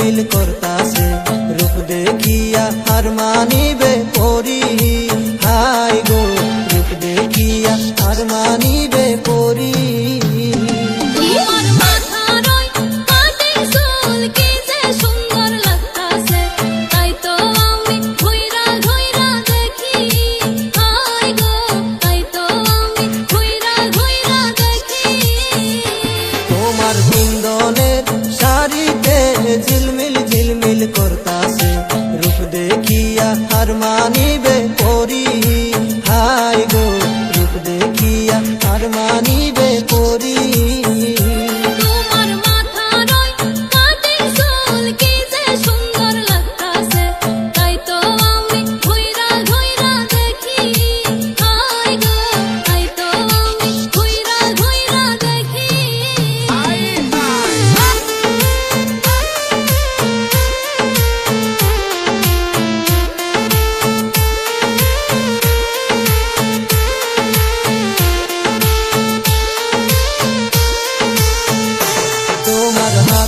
ঝিলমিল করতাছে রূপ দেখিয়া হার মানিবে পরি হাই গো রূপ দেখিয়া হার মানিবে পরি ঝিলমিল ঝিলমিল করতাছে রূপ দেখিয়া হার মানিবে পরি হাই গো রূপ দেখিয়া হার মানিবে পরি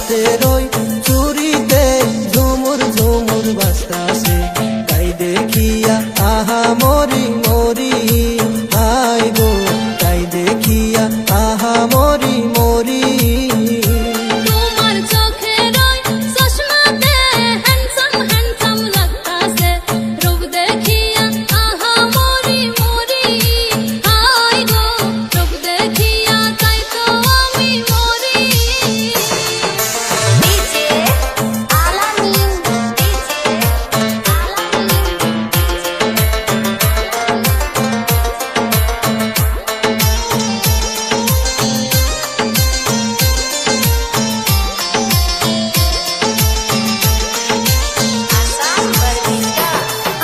হাতেরই চুরিতে ঝুমুর ঝুমুর বাজতাছে তাই দেখিয়া আহা মরি মরি হাই গো তাই দেখিয়া আহা মরি মরি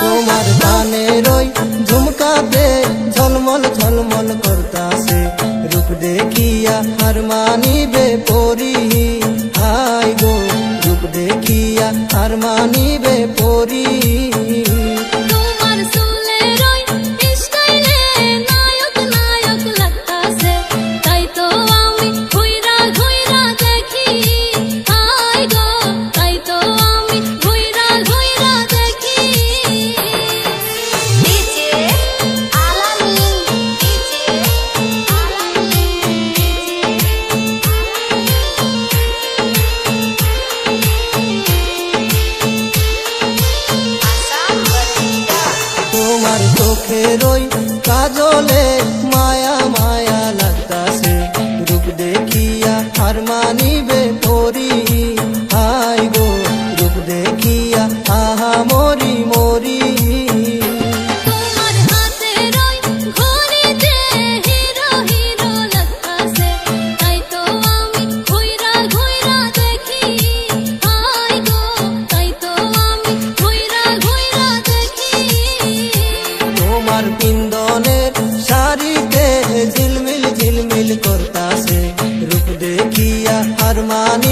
তোমার কানেরই ঝুমকাতে ঝলমল ঝলমল করতাছে রূপ দেখিয়া হার মানিবে পরি হাই গো রূপ দেখিয়া হার মানিবে পরি তোমার চোখেরই কাজলে মায়া মায়া লাগতাছে রূপ দেখিয়া হার মানিবে পরি হাই গো রূপ দেখিয়া আহা মরি মরি পিন্দনের শাড়িতে ঝিলমিল ঝিলমিল করতাছে রূপ দেখিয়া হার মানি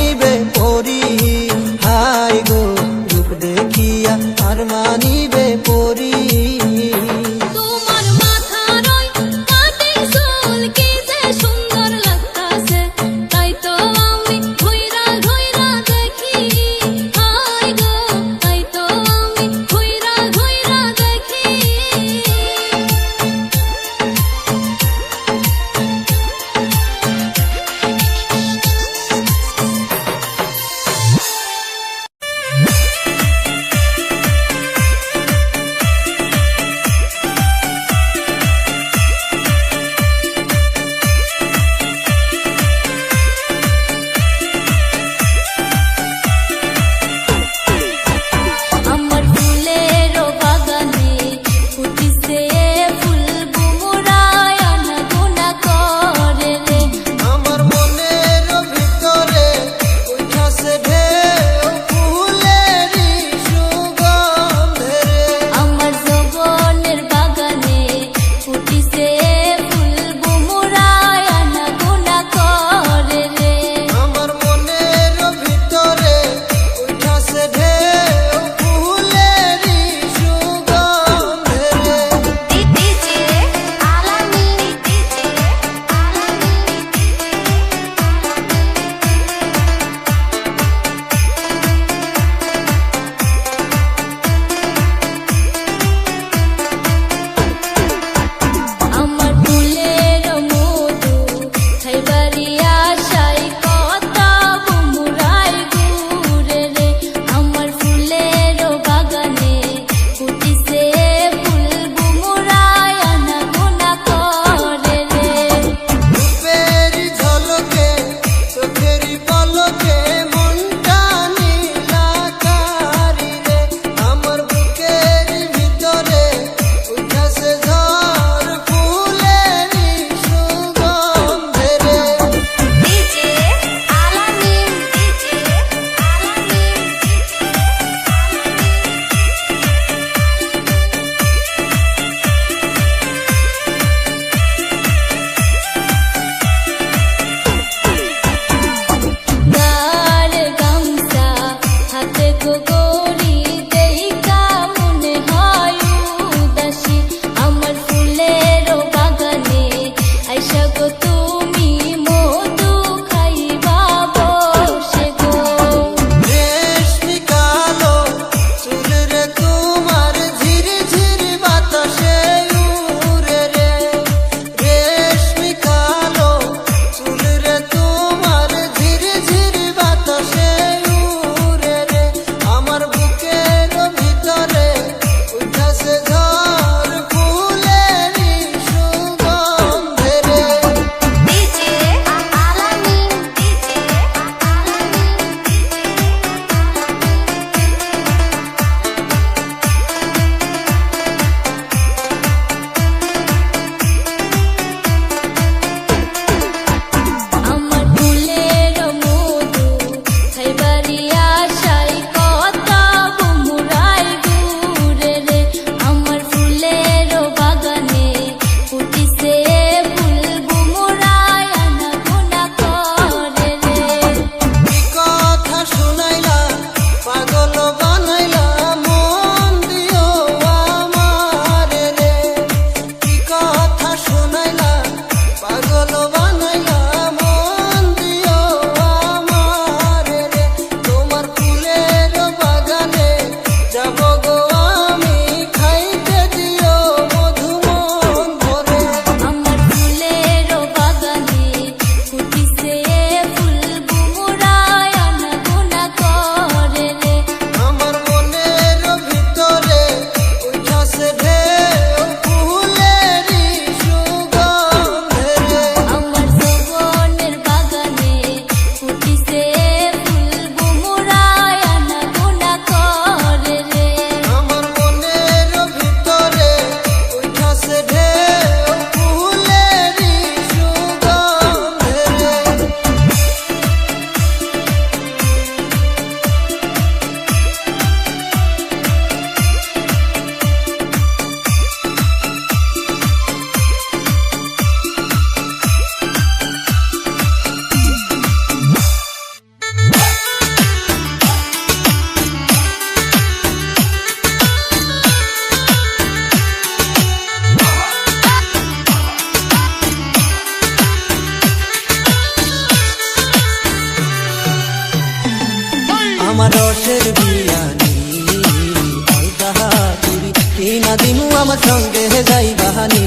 আমার সঙ্গে যাই বাহানি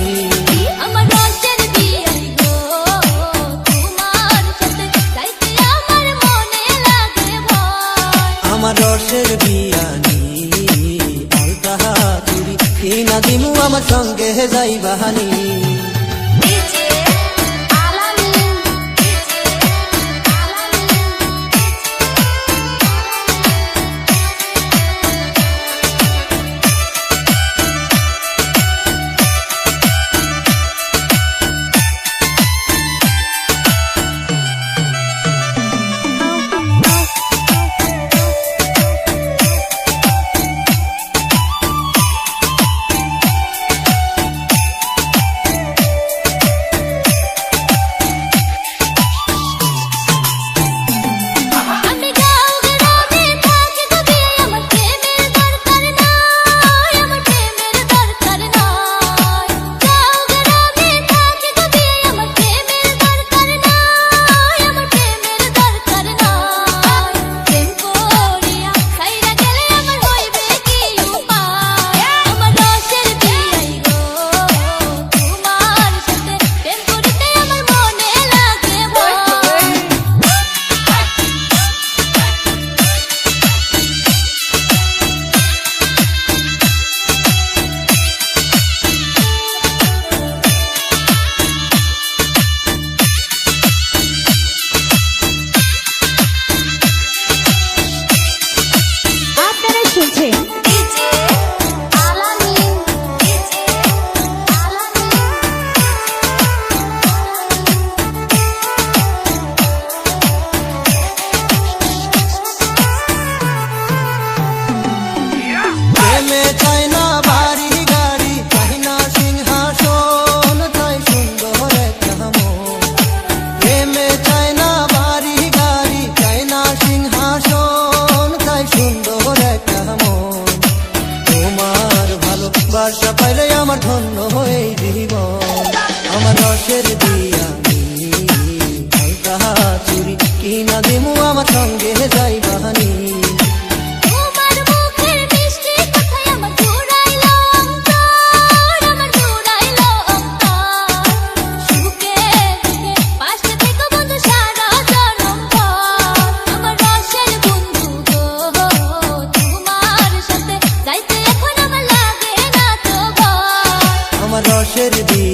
আমার রসের বিয়াই গো তোমার সাথে যাইতে আমার মনে লাগে ভয় আমার রসের বিয়ানি আলতা চুরি কিনা দিমু আমার সঙ্গে যাই বাহানি ডিজে আলামিন ডিজে আমি গাঁও গ্রামে থাকি গো বিয়ে আমার প্রেমের দরকার নাই আমার প্রেমের দরকার নাই গাঁও গ্রামে থাকি গো বিয়ে আমার প্রেমের দরকার নাই আমার প্রেমের দরকার নাই প্রেম করিয়া ছাইরা গেলে আমার হইবে কি উপায় আমার রসের বিয়াই গো তোমার সাথে প্রেম করিতে আমার মনে লাগে ভয় আপনারা শুনছেন ডিজে আলামিন ডিজে আলামিন প্রেমে চাই না বাড়ি গাড়ি চাই না সিংহাসন চাই সুন্দর একটা মন প্রেমে চাই না বাড়ি গাড়ি চাই না সিংহাসন চাই সুন্দর একটা মন তোমার ভালোবাসা পাইলে আমার ধন্য হয়ে জীবন আমার রসের বিয়ানি আলতা চুরি কিনা দিমু আমার সঙ্গে যাই বাহানি তোমার মুখের মিষ্টি কথায় আমার জুড়াইলো অন্তর আমার জুড়াইলো অন্তর সুখে দুঃখে পাশে থেকো বন্ধু সারা জনম ভর আমার রসের বন্ধু গো তোমার সাথে যাইতে এখন আমার লাগে না তো ভয় আমার রসের বিয়ানি